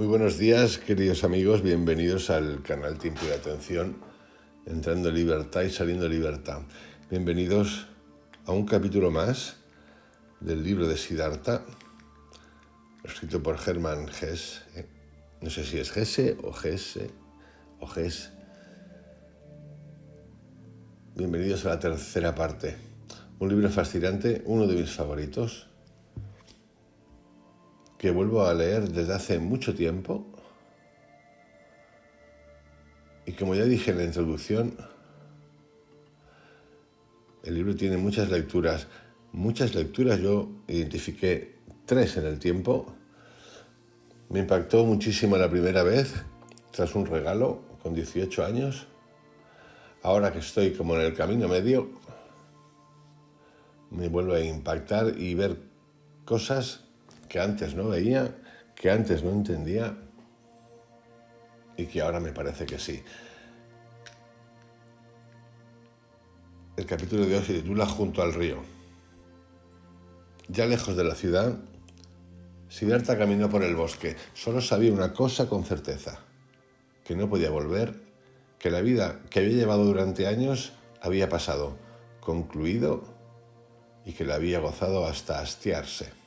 Muy buenos días, queridos amigos, bienvenidos al canal Tiempo y Atención, entrando en libertad y saliendo de libertad. Bienvenidos a un capítulo más del libro de Siddhartha, escrito por Hermann Hesse. No sé si es Hesse o Hesse o Hesse. Bienvenidos a la tercera parte. Un libro fascinante, uno de mis favoritos, que vuelvo a leer desde hace mucho tiempo. Y como ya dije en la introducción, el libro tiene muchas lecturas. Yo identifiqué 3 en el tiempo. Me impactó muchísimo la primera vez, tras un regalo, con 18 años. Ahora que estoy como en el camino medio, me vuelve a impactar y ver cosas que antes no veía, que antes no entendía y que ahora me parece que sí. El capítulo de hoy se titula Junto al río. Ya lejos de la ciudad, Siddhartha caminó por el bosque. Solo sabía una cosa con certeza, que no podía volver, que la vida que había llevado durante años había pasado, concluido, y que la había gozado hasta hastiarse.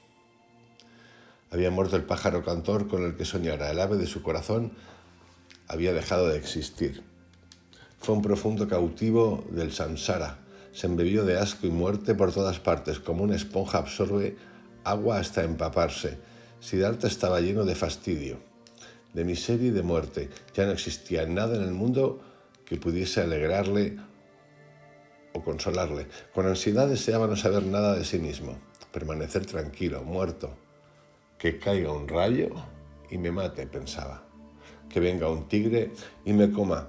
Había muerto el pájaro cantor con el que soñara. El ave de su corazón había dejado de existir. Fue un profundo cautivo del samsara. Se embebió de asco y muerte por todas partes, como una esponja absorbe agua hasta empaparse. Siddhartha estaba lleno de fastidio, de miseria y de muerte. Ya no existía nada en el mundo que pudiese alegrarle o consolarle. Con ansiedad deseaba no saber nada de sí mismo, permanecer tranquilo, muerto. Que caiga un rayo y me mate, pensaba. Que venga un tigre y me coma.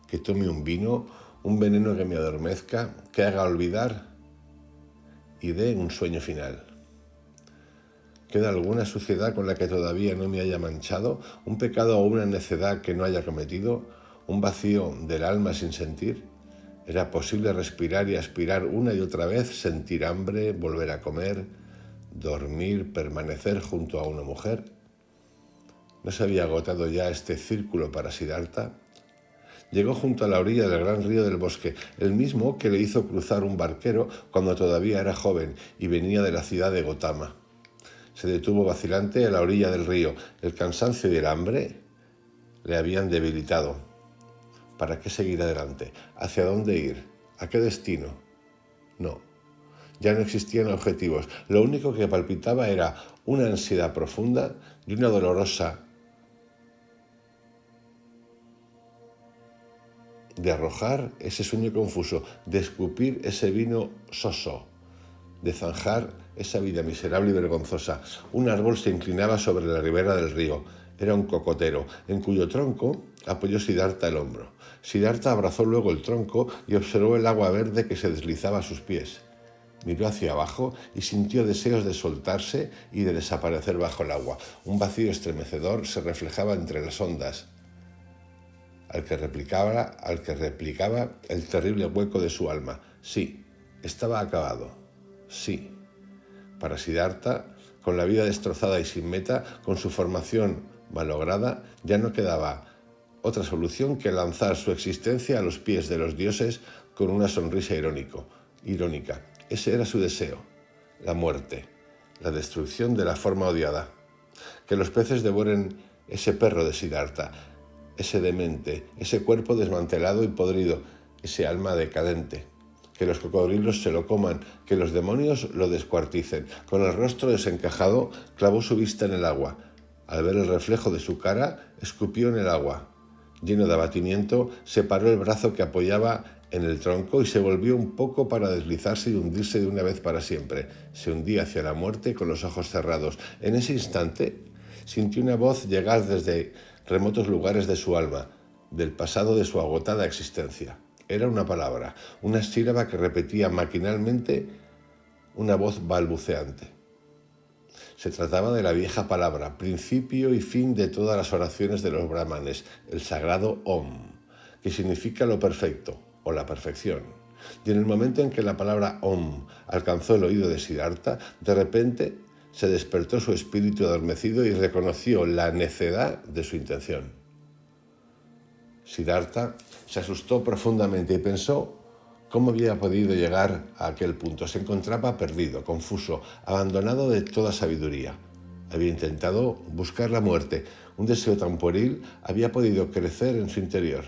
Que tome un vino, un veneno que me adormezca, que haga olvidar y dé un sueño final. ¿Queda alguna suciedad con la que todavía no me haya manchado? ¿Un pecado o una necedad que no haya cometido? ¿Un vacío del alma sin sentir? ¿Era posible respirar y aspirar una y otra vez, sentir hambre, volver a comer, dormir, permanecer junto a una mujer? ¿No se había agotado ya este círculo para Siddhartha? Llegó junto a la orilla del gran río del bosque, el mismo que le hizo cruzar un barquero cuando todavía era joven y venía de la ciudad de Gotama. Se detuvo vacilante a la orilla del río. El cansancio y el hambre le habían debilitado. ¿Para qué seguir adelante? ¿Hacia dónde ir? ¿A qué destino? No, ya no existían objetivos. Lo único que palpitaba era una ansiedad profunda y una dolorosa de arrojar ese sueño confuso, de escupir ese vino soso, de zanjar esa vida miserable y vergonzosa. Un árbol se inclinaba sobre la ribera del río. Era un cocotero, en cuyo tronco apoyó Siddhartha el hombro. Siddhartha abrazó luego el tronco y observó el agua verde que se deslizaba a sus pies. Miró hacia abajo y sintió deseos de soltarse y de desaparecer bajo el agua. Un vacío estremecedor se reflejaba entre las ondas, al que replicaba el terrible hueco de su alma. Sí, estaba acabado. Sí. Para Siddhartha, con la vida destrozada y sin meta, con su formación malograda, ya no quedaba otra solución que lanzar su existencia a los pies de los dioses con una sonrisa irónica. Ese era su deseo, la muerte, la destrucción de la forma odiada. Que los peces devoren ese perro de Siddhartha, ese demente, ese cuerpo desmantelado y podrido, ese alma decadente. Que los cocodrilos se lo coman, que los demonios lo descuarticen. Con el rostro desencajado, clavó su vista en el agua. Al ver el reflejo de su cara, escupió en el agua. Lleno de abatimiento, separó el brazo que apoyaba en el tronco y se volvió un poco para deslizarse y hundirse de una vez para siempre. Se hundía hacia la muerte con los ojos cerrados. En ese instante, sintió una voz llegar desde remotos lugares de su alma, del pasado de su agotada existencia. Era una palabra, una sílaba que repetía maquinalmente una voz balbuceante. Se trataba de la vieja palabra, principio y fin de todas las oraciones de los brahmanes, el sagrado Om, que significa lo perfecto o la perfección. Y en el momento en que la palabra Om alcanzó el oído de Siddhartha, de repente se despertó su espíritu adormecido y reconoció la necedad de su intención. Siddhartha se asustó profundamente y pensó cómo había podido llegar a aquel punto. Se encontraba perdido, confuso, abandonado de toda sabiduría. Había intentado buscar la muerte. Un deseo tan pueril había podido crecer en su interior.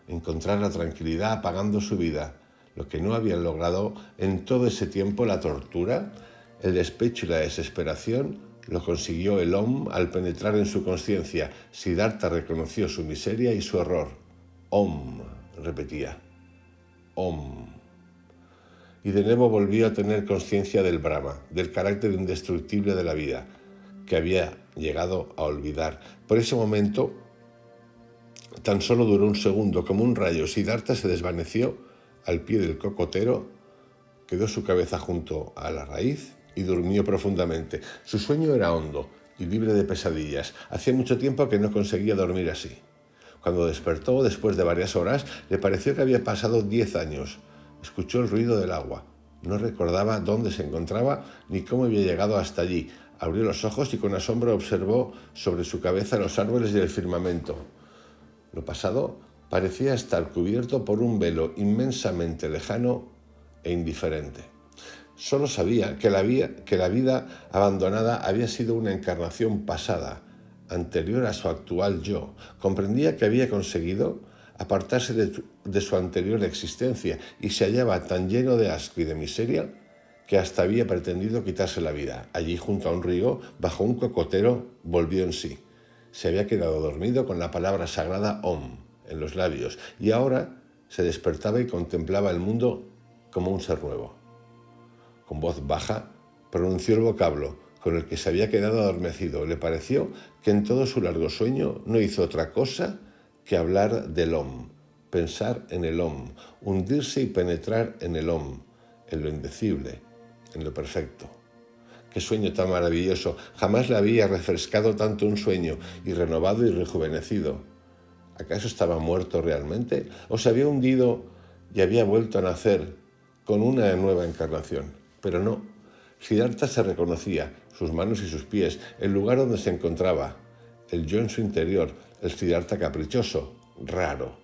Encontrar la tranquilidad apagando su vida. Lo que no habían logrado en todo ese tiempo, la tortura, el despecho y la desesperación, lo consiguió el Om al penetrar en su conciencia. Siddhartha reconoció su miseria y su horror. Om, repetía. Om. Y de nuevo volvió a tener conciencia del Brahma, del carácter indestructible de la vida, que había llegado a olvidar. Por ese momento, tan solo duró un segundo, como un rayo. Siddhartha se desvaneció al pie del cocotero, quedó su cabeza junto a la raíz y durmió profundamente. Su sueño era hondo y libre de pesadillas. Hacía mucho tiempo que no conseguía dormir así. Cuando despertó, después de varias horas, le pareció que había pasado 10 años. Escuchó el ruido del agua. No recordaba dónde se encontraba ni cómo había llegado hasta allí. Abrió los ojos y con asombro observó sobre su cabeza los árboles y el firmamento. Lo pasado parecía estar cubierto por un velo inmensamente lejano e indiferente. Solo sabía que la vida abandonada había sido una encarnación pasada, anterior a su actual yo. Comprendía que había conseguido apartarse de su anterior existencia y se hallaba tan lleno de asco y de miseria que hasta había pretendido quitarse la vida. Allí, junto a un río, bajo un cocotero, volvió en sí. Se había quedado dormido con la palabra sagrada Om en los labios y ahora se despertaba y contemplaba el mundo como un ser nuevo. Con voz baja pronunció el vocablo con el que se había quedado adormecido. Le pareció que en todo su largo sueño no hizo otra cosa que hablar del Om, pensar en el Om, hundirse y penetrar en el Om, en lo indecible, en lo perfecto. ¡Qué sueño tan maravilloso! Jamás le había refrescado tanto un sueño, y renovado y rejuvenecido. ¿Acaso estaba muerto realmente? ¿O se había hundido y había vuelto a nacer con una nueva encarnación? Pero no. Siddhartha se reconocía, sus manos y sus pies, el lugar donde se encontraba, el yo en su interior, el Siddhartha caprichoso, raro.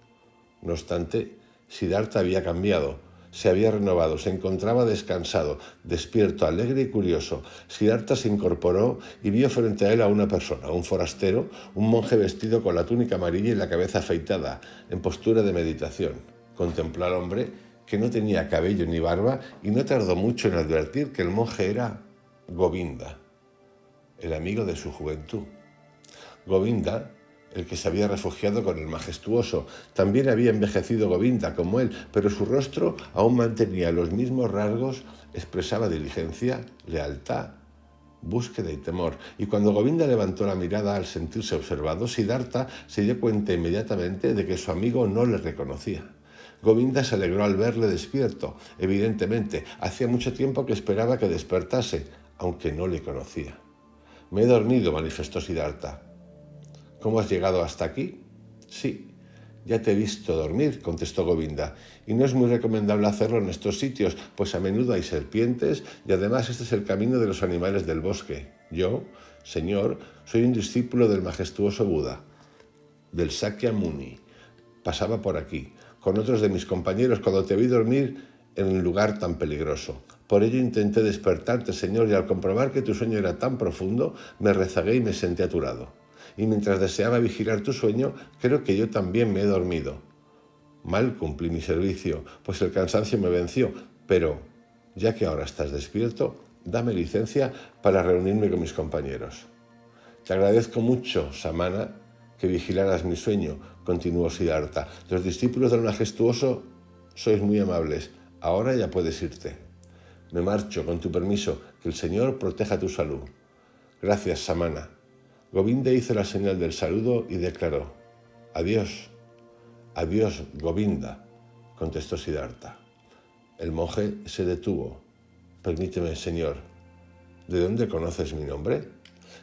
No obstante, Siddhartha había cambiado. Se había renovado, se encontraba descansado, despierto, alegre y curioso. Siddhartha se incorporó y vio frente a él a una persona, un forastero, un monje vestido con la túnica amarilla y la cabeza afeitada, en postura de meditación. Contempló al hombre, que no tenía cabello ni barba, y no tardó mucho en advertir que el monje era Govinda, el amigo de su juventud. Govinda, el que se había refugiado con el majestuoso. También había envejecido Govinda como él, pero su rostro aún mantenía los mismos rasgos, expresaba diligencia, lealtad, búsqueda y temor. Y cuando Govinda levantó la mirada al sentirse observado, Siddhartha se dio cuenta inmediatamente de que su amigo no le reconocía. Govinda se alegró al verle despierto. Evidentemente, hacía mucho tiempo que esperaba que despertase, aunque no le conocía. «Me he dormido», manifestó Siddhartha. «¿Cómo has llegado hasta aquí?» «Sí, ya te he visto dormir», contestó Govinda, «y no es muy recomendable hacerlo en estos sitios, pues a menudo hay serpientes y además este es el camino de los animales del bosque. Yo, señor, soy un discípulo del majestuoso Buda, del Sakya Muni. Pasaba por aquí, con otros de mis compañeros, cuando te vi dormir en un lugar tan peligroso. Por ello intenté despertarte, señor, y al comprobar que tu sueño era tan profundo, me rezagué y me senté a tu lado. Y mientras deseaba vigilar tu sueño, creo que yo también me he dormido. Mal cumplí mi servicio, pues el cansancio me venció, pero, ya que ahora estás despierto, dame licencia para reunirme con mis compañeros». «Te agradezco mucho, Samana, que vigilaras mi sueño», continuó Siddhartha. «Los discípulos del majestuoso sois muy amables. Ahora ya puedes irte. Me marcho, con tu permiso, que el Señor proteja tu salud». «Gracias, Samana». Govinda hizo la señal del saludo y declaró: «Adiós». «Adiós, Govinda», contestó Siddhartha. El monje se detuvo. «Permíteme, señor, ¿de dónde conoces mi nombre?»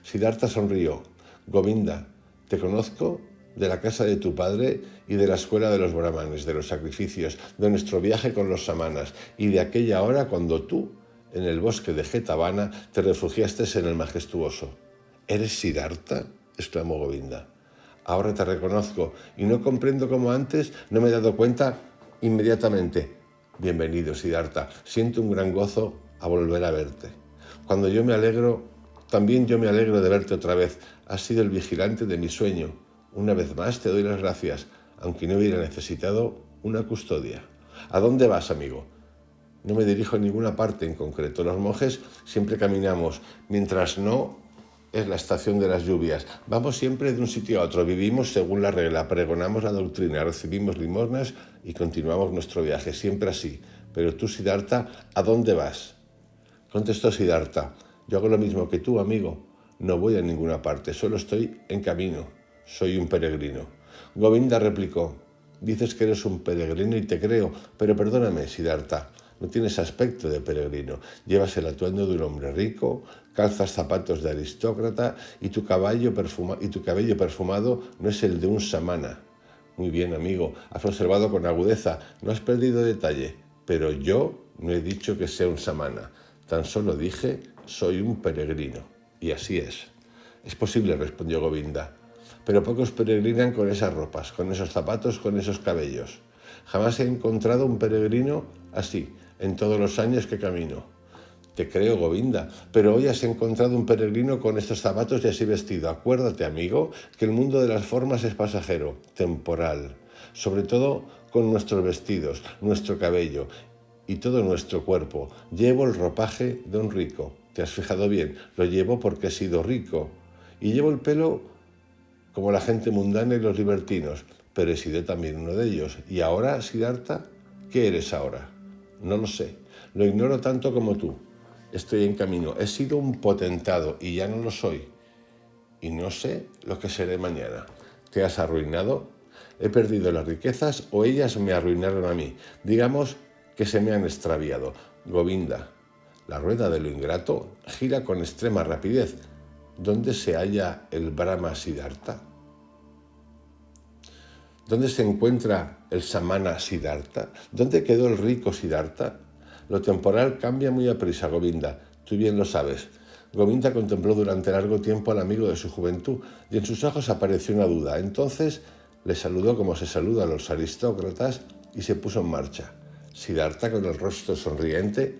Siddhartha sonrió. «Govinda, te conozco de la casa de tu padre y de la escuela de los brahmanes, de los sacrificios, de nuestro viaje con los samanas y de aquella hora cuando tú en el bosque de Jetavana te refugiaste en el majestuoso. ¿Eres Siddhartha?, exclamó Govinda. Ahora te reconozco y no comprendo cómo antes no me he dado cuenta inmediatamente. Bienvenido, Siddhartha. Siento un gran gozo a volver a verte. También yo me alegro de verte otra vez. Has sido el vigilante de mi sueño. Una vez más te doy las gracias, aunque no hubiera necesitado una custodia. ¿A dónde vas, amigo? No me dirijo a ninguna parte en concreto. Los monjes siempre caminamos, mientras no es la estación de las lluvias. Vamos siempre de un sitio a otro, vivimos según la regla, pregonamos la doctrina, recibimos limosnas y continuamos nuestro viaje, siempre así. Pero tú, Siddhartha, ¿a dónde vas? Contestó Siddhartha, yo hago lo mismo que tú, amigo. No voy a ninguna parte, solo estoy en camino. Soy un peregrino. Govinda replicó, dices que eres un peregrino y te creo, pero perdóname, Siddhartha. No tienes aspecto de peregrino, llevas el atuendo de un hombre rico, calzas zapatos de aristócrata y tu cabello perfumado no es el de un samana. Muy bien, amigo, has observado con agudeza, no has perdido detalle, pero yo no he dicho que sea un samana, tan solo dije soy un peregrino, y así es. Es posible, respondió Govinda, pero pocos peregrinan con esas ropas, con esos zapatos, con esos cabellos. Jamás he encontrado un peregrino así, en todos los años que camino. Te creo, Govinda, pero hoy has encontrado un peregrino con estos zapatos y así vestido. Acuérdate, amigo, que el mundo de las formas es pasajero, temporal, sobre todo con nuestros vestidos, nuestro cabello y todo nuestro cuerpo. Llevo el ropaje de un rico. ¿Te has fijado bien? Lo llevo porque he sido rico. Y llevo el pelo como la gente mundana y los libertinos, pero he sido también uno de ellos. ¿Y ahora, Siddhartha? ¿Qué eres ahora? No lo sé, lo ignoro tanto como tú. Estoy en camino, he sido un potentado y ya no lo soy. Y no sé lo que seré mañana. ¿Te has arruinado? ¿He perdido las riquezas o ellas me arruinaron a mí? Digamos que se me han extraviado. Govinda, la rueda de lo ingrato gira con extrema rapidez. ¿Dónde se halla el Brahma Siddhartha? ¿Dónde se encuentra el samana Siddhartha? ¿Dónde quedó el rico Siddhartha? Lo temporal cambia muy aprisa, Govinda. Tú bien lo sabes. Govinda contempló durante largo tiempo al amigo de su juventud y en sus ojos apareció una duda. Entonces le saludó como se saluda a los aristócratas y se puso en marcha. Siddhartha, con el rostro sonriente,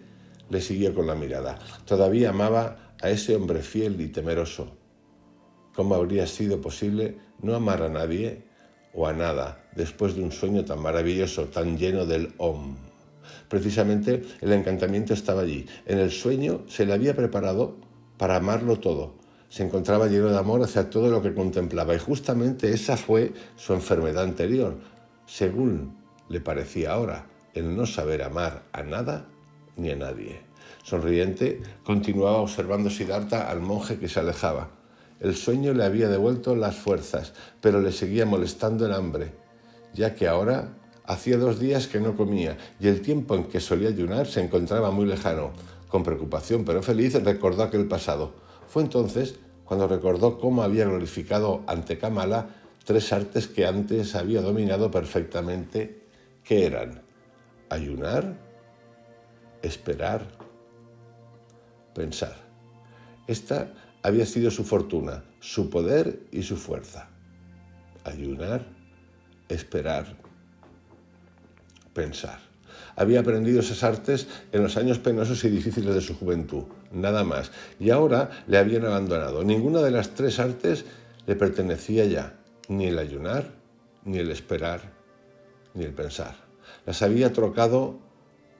le siguió con la mirada. Todavía amaba a ese hombre fiel y temeroso. ¿Cómo habría sido posible no amar a nadie o a nada después de un sueño tan maravilloso, tan lleno del Om? Precisamente el encantamiento estaba allí. En el sueño se le había preparado para amarlo todo. Se encontraba lleno de amor hacia todo lo que contemplaba y justamente esa fue su enfermedad anterior, según le parecía ahora, el no saber amar a nada ni a nadie. Sonriente, continuaba observando Siddhartha al monje que se alejaba. El sueño le había devuelto las fuerzas, pero le seguía molestando el hambre, ya que ahora hacía 2 días que no comía y el tiempo en que solía ayunar se encontraba muy lejano. Con preocupación pero feliz recordó aquel pasado. Fue entonces cuando recordó cómo había glorificado ante Kamala 3 artes que antes había dominado perfectamente, que eran ayunar, esperar, pensar. Esta había sido su fortuna, su poder y su fuerza. Ayunar, esperar, pensar. Había aprendido esas artes en los años penosos y difíciles de su juventud, nada más, y ahora le habían abandonado. Ninguna de las 3 artes le pertenecía ya, ni el ayunar, ni el esperar, ni el pensar. Las había trocado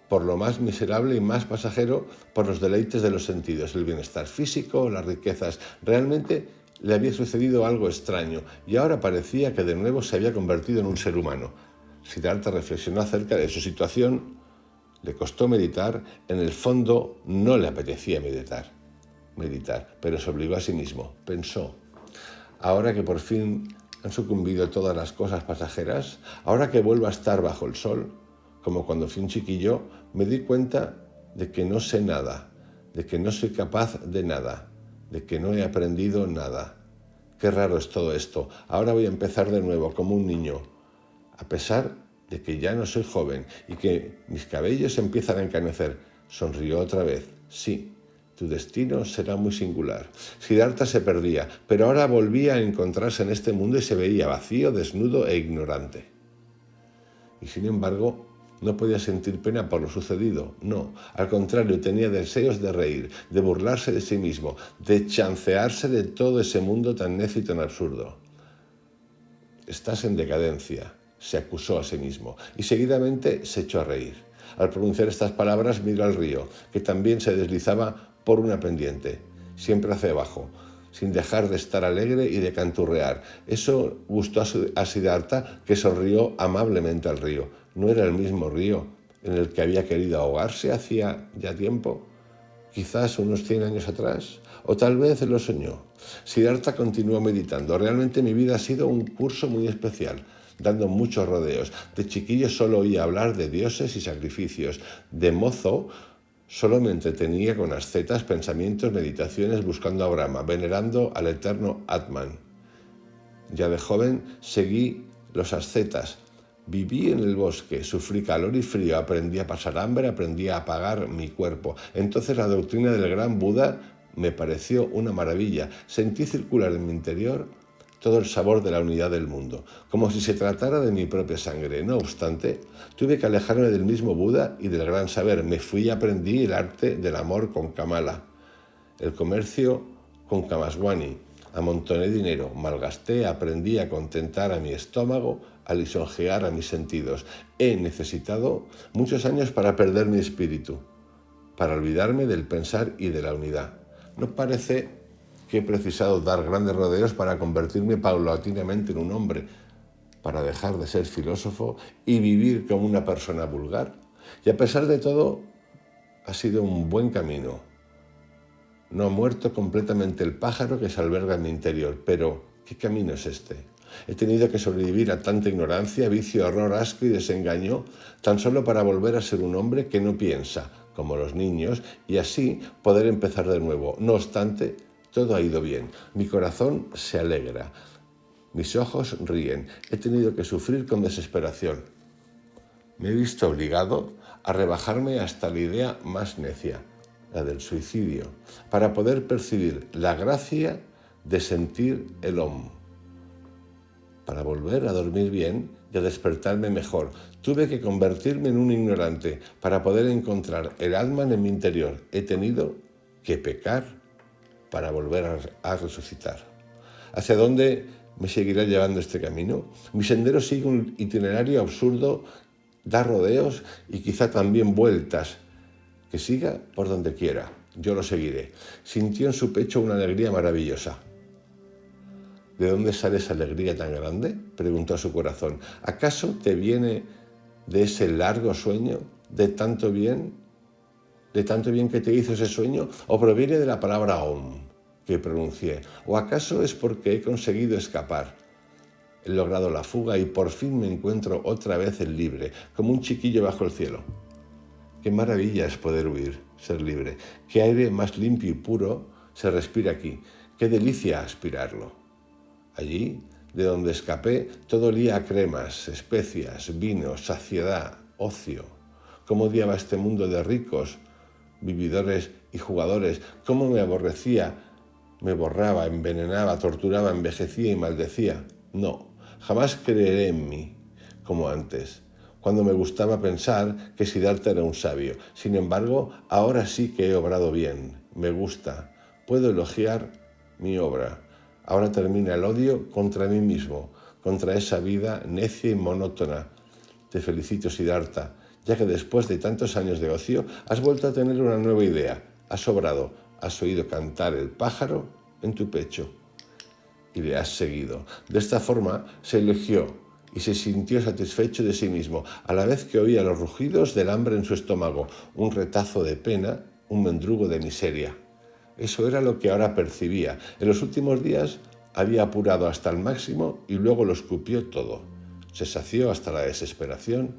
por lo más miserable y más pasajero, por los deleites de los sentidos, el bienestar físico, las riquezas. Realmente le había sucedido algo extraño y ahora parecía que de nuevo se había convertido en un ser humano. Siddhartha reflexionó acerca de su situación. Le costó meditar. En el fondo no le apetecía meditar, pero se obligó a sí mismo. Pensó, ahora que por fin han sucumbido todas las cosas pasajeras, ahora que vuelvo a estar bajo el sol, como cuando fui un chiquillo, me di cuenta de que no sé nada, de que no soy capaz de nada, de que no he aprendido nada. Qué raro es todo esto. Ahora voy a empezar de nuevo, como un niño, a pesar de que ya no soy joven y que mis cabellos empiezan a encanecer. Sonrió otra vez. Sí, tu destino será muy singular. Siddhartha se perdía, pero ahora volvía a encontrarse en este mundo y se veía vacío, desnudo e ignorante. Y sin embargo, no podía sentir pena por lo sucedido, no. Al contrario, tenía deseos de reír, de burlarse de sí mismo, de chancearse de todo ese mundo tan necio y tan absurdo. Estás en decadencia, se acusó a sí mismo, y seguidamente se echó a reír. Al pronunciar estas palabras miró al río, que también se deslizaba por una pendiente, siempre hacia abajo, sin dejar de estar alegre y de canturrear. Eso gustó a Siddhartha, que sonrió amablemente al río. ¿No era el mismo río en el que había querido ahogarse hacía ya tiempo? Quizás unos 100 años atrás, o tal vez lo soñó. Siddhartha continuó meditando. Realmente mi vida ha sido un curso muy especial, dando muchos rodeos. De chiquillo solo oía hablar de dioses y sacrificios. De mozo solo me entretenía con ascetas, pensamientos, meditaciones, buscando a Brahma, venerando al eterno Atman. Ya de joven seguí los ascetas. Viví en el bosque, sufrí calor y frío, aprendí a pasar hambre, aprendí a apagar mi cuerpo. Entonces la doctrina del gran Buda me pareció una maravilla. Sentí circular en mi interior todo el sabor de la unidad del mundo, como si se tratara de mi propia sangre. No obstante, tuve que alejarme del mismo Buda y del gran saber. Me fui y aprendí el arte del amor con Kamala, el comercio con Kamaswami. Amontoné dinero, malgasté, aprendí a contentar a mi estómago, a lisonjear a mis sentidos. He necesitado muchos años para perder mi espíritu, para olvidarme del pensar y de la unidad. No parece que he precisado dar grandes rodeos para convertirme paulatinamente en un hombre, para dejar de ser filósofo y vivir como una persona vulgar. Y a pesar de todo, ha sido un buen camino. No ha muerto completamente el pájaro que se alberga en mi interior, pero ¿qué camino es este? He tenido que sobrevivir a tanta ignorancia, vicio, error, asco y desengaño, tan solo para volver a ser un hombre que no piensa, como los niños, y así poder empezar de nuevo. No obstante, todo ha ido bien. Mi corazón se alegra. Mis ojos ríen. He tenido que sufrir con desesperación. Me he visto obligado a rebajarme hasta la idea más necia, la del suicidio, para poder percibir la gracia de sentir el Om, para volver a dormir bien y a despertarme mejor. Tuve que convertirme en un ignorante para poder encontrar el Atman en mi interior. He tenido que pecar para volver a resucitar. ¿Hacia dónde me seguirá llevando este camino? Mi sendero sigue un itinerario absurdo, da rodeos y quizá también vueltas. Que siga por donde quiera, yo lo seguiré. Sintió en su pecho una alegría maravillosa. ¿De dónde sale esa alegría tan grande?, preguntó a su corazón. ¿Acaso te viene de ese largo sueño, de tanto bien que te hizo ese sueño, o proviene de la palabra Om que pronuncié? ¿O acaso es porque he conseguido escapar? He logrado la fuga y por fin me encuentro otra vez en libre, como un chiquillo bajo el cielo. Qué maravilla es poder huir, ser libre. Qué aire más limpio y puro se respira aquí. Qué delicia aspirarlo. Allí, de donde escapé, todo olía a cremas, especias, vino, saciedad, ocio. Cómo odiaba este mundo de ricos, vividores y jugadores. Cómo me aborrecía, me borraba, envenenaba, torturaba, envejecía y maldecía. No, jamás creeré en mí como antes, cuando me gustaba pensar que Siddhartha era un sabio. Sin embargo, ahora sí que he obrado bien. Me gusta. Puedo elogiar mi obra. Ahora termina el odio contra mí mismo, contra esa vida necia y monótona. Te felicito, Siddhartha, ya que después de tantos años de ocio has vuelto a tener una nueva idea. Has obrado, has oído cantar el pájaro en tu pecho y le has seguido. De esta forma se elogió y se sintió satisfecho de sí mismo, a la vez que oía los rugidos del hambre en su estómago, un retazo de pena, un mendrugo de miseria. Eso era lo que ahora percibía. En los últimos días había apurado hasta el máximo y luego lo escupió todo. Se sació hasta la desesperación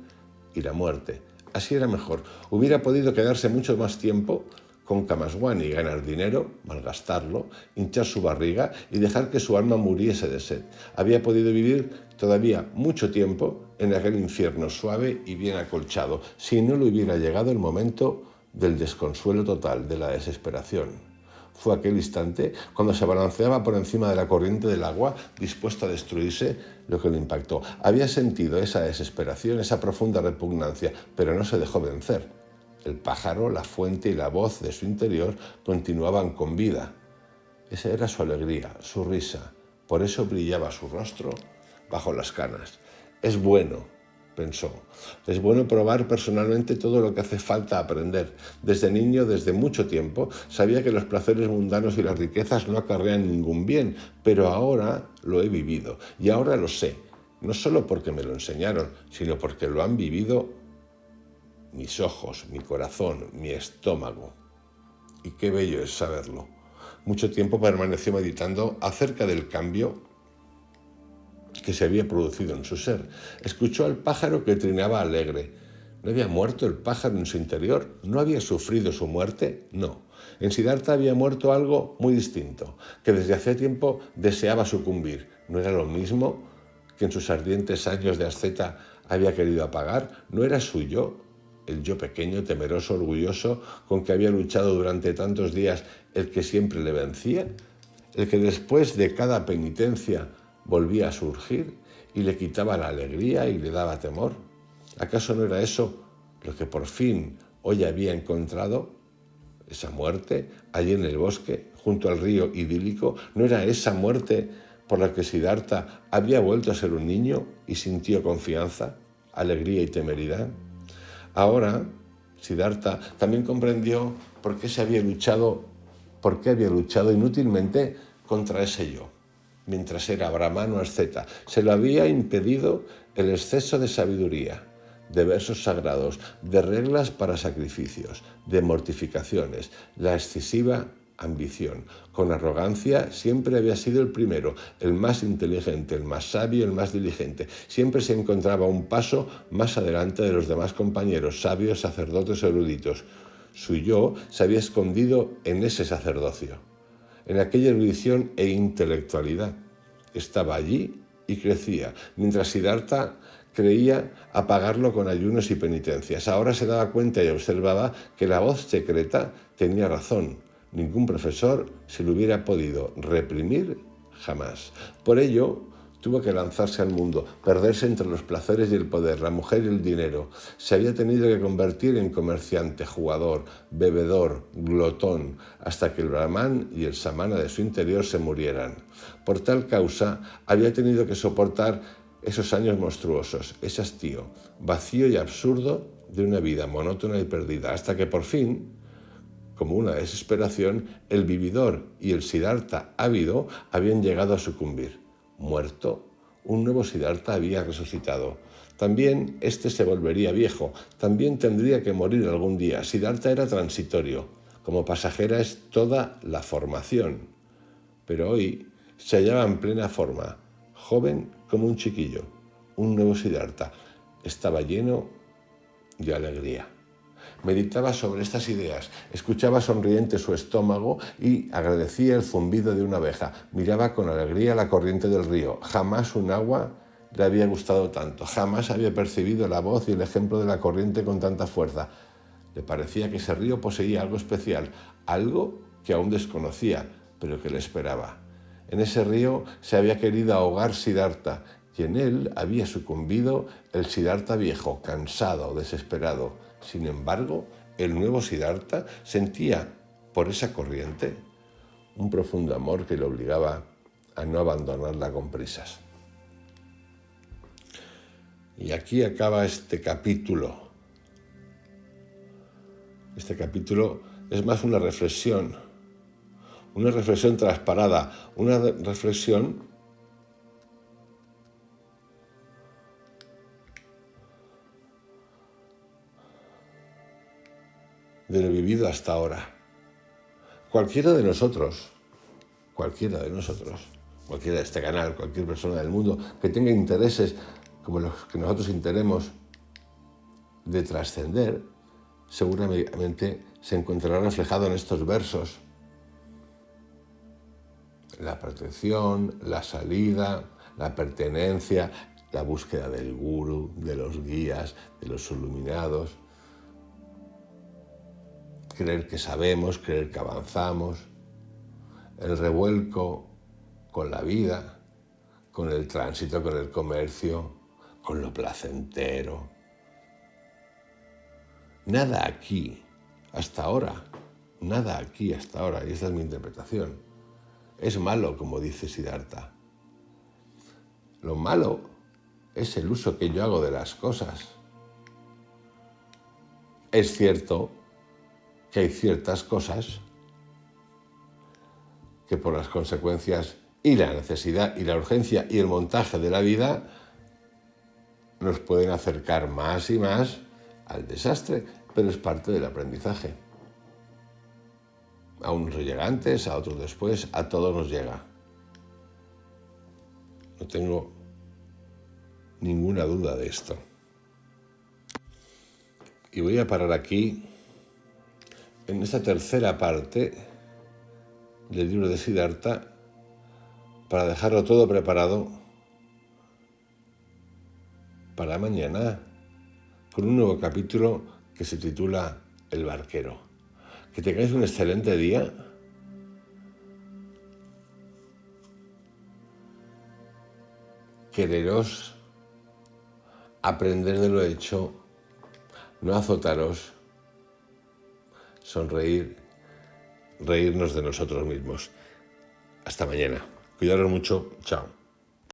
y la muerte. Así era mejor. Hubiera podido quedarse mucho más tiempo con Kamaswami, ganar dinero, malgastarlo, hinchar su barriga y dejar que su alma muriese de sed. Había podido vivir todavía mucho tiempo en aquel infierno suave y bien acolchado, si no le hubiera llegado el momento del desconsuelo total, de la desesperación. Fue aquel instante cuando se balanceaba por encima de la corriente del agua, dispuesto a destruirse, lo que le impactó. Había sentido esa desesperación, esa profunda repugnancia, pero no se dejó vencer. El pájaro, la fuente y la voz de su interior continuaban con vida. Esa era su alegría, su risa. Por eso brillaba su rostro bajo las canas. Es bueno, pensó. Es bueno probar personalmente todo lo que hace falta aprender. Desde niño, desde mucho tiempo, sabía que los placeres mundanos y las riquezas no acarrean ningún bien, pero ahora lo he vivido y ahora lo sé. No solo porque me lo enseñaron, sino porque lo han vivido mis ojos, mi corazón, mi estómago. Y qué bello es saberlo. Mucho tiempo permaneció meditando acerca del cambio que se había producido en su ser. Escuchó al pájaro que trinaba alegre. ¿No había muerto el pájaro en su interior? ¿No había sufrido su muerte? No. En Siddhartha había muerto algo muy distinto, que desde hace tiempo deseaba sucumbir. ¿No era lo mismo que en sus ardientes años de asceta había querido apagar? ¿No era suyo? El yo pequeño, temeroso, orgulloso, con que había luchado durante tantos días, el que siempre le vencía, el que después de cada penitencia volvía a surgir y le quitaba la alegría y le daba temor. ¿Acaso no era eso lo que por fin hoy había encontrado? Esa muerte allí en el bosque, junto al río idílico, ¿no era esa muerte por la que Siddhartha había vuelto a ser un niño y sintió confianza, alegría y temeridad? Ahora, Siddhartha también comprendió por qué había luchado inútilmente contra ese yo. Mientras era brahmano asceta, se lo había impedido el exceso de sabiduría, de versos sagrados, de reglas para sacrificios, de mortificaciones, la excesiva ambición. Con arrogancia siempre había sido el primero, el más inteligente, el más sabio, el más diligente. Siempre se encontraba un paso más adelante de los demás compañeros, sabios, sacerdotes o eruditos. Su yo se había escondido en ese sacerdocio, en aquella erudición e intelectualidad. Estaba allí y crecía, mientras Siddhartha creía apagarlo con ayunos y penitencias. Ahora se daba cuenta y observaba que la voz secreta tenía razón. Ningún profesor se lo hubiera podido reprimir jamás. Por ello, tuvo que lanzarse al mundo, perderse entre los placeres y el poder, la mujer y el dinero. Se había tenido que convertir en comerciante, jugador, bebedor, glotón, hasta que el brahman y el samana de su interior se murieran. Por tal causa, había tenido que soportar esos años monstruosos, ese hastío, vacío y absurdo de una vida monótona y perdida, hasta que por fin, como una desesperación, el vividor y el Siddhartha ávido habían llegado a sucumbir. Muerto, un nuevo Siddhartha había resucitado. También este se volvería viejo, también tendría que morir algún día. Siddhartha era transitorio, como pasajera es toda la formación. Pero hoy se hallaba en plena forma, joven como un chiquillo, un nuevo Siddhartha. Estaba lleno de alegría. Meditaba sobre estas ideas, escuchaba sonriente su estómago y agradecía el zumbido de una abeja. Miraba con alegría la corriente del río. Jamás un agua le había gustado tanto, jamás había percibido la voz y el ejemplo de la corriente con tanta fuerza. Le parecía que ese río poseía algo especial, algo que aún desconocía, pero que le esperaba. En ese río se había querido ahogar Siddhartha y en él había sucumbido el Siddhartha viejo, cansado, desesperado. Sin embargo, el nuevo Siddhartha sentía por esa corriente un profundo amor que le obligaba a no abandonarla con prisas. Y aquí acaba este capítulo. Este capítulo es más una reflexión trasparada, una reflexión de lo vivido hasta ahora. Cualquiera de nosotros, cualquiera de este canal, cualquier persona del mundo que tenga intereses como los que nosotros tenemos de trascender, seguramente se encontrará reflejado en estos versos. La protección, la salida, la pertenencia, la búsqueda del gurú, de los guías, de los iluminados. creer que sabemos, creer que avanzamos, el revuelco con la vida, con el tránsito, con el comercio, con lo placentero. Nada aquí, hasta ahora, nada aquí hasta ahora, y esta es mi interpretación, es malo, como dice Siddhartha. Lo malo es el uso que yo hago de las cosas. Es cierto que hay ciertas cosas que por las consecuencias y la necesidad y la urgencia y el montaje de la vida nos pueden acercar más y más al desastre, pero es parte del aprendizaje. A unos llega antes, a otros después, a todos nos llega. No tengo ninguna duda de esto. Y voy a parar aquí, en esta tercera parte del libro de Siddhartha, para dejarlo todo preparado para mañana, con un nuevo capítulo que se titula El barquero. Que tengáis un excelente día. Quereros, aprender de lo hecho, no azotaros, sonreír, reírnos de nosotros mismos. Hasta mañana. Cuidaros mucho. Chao.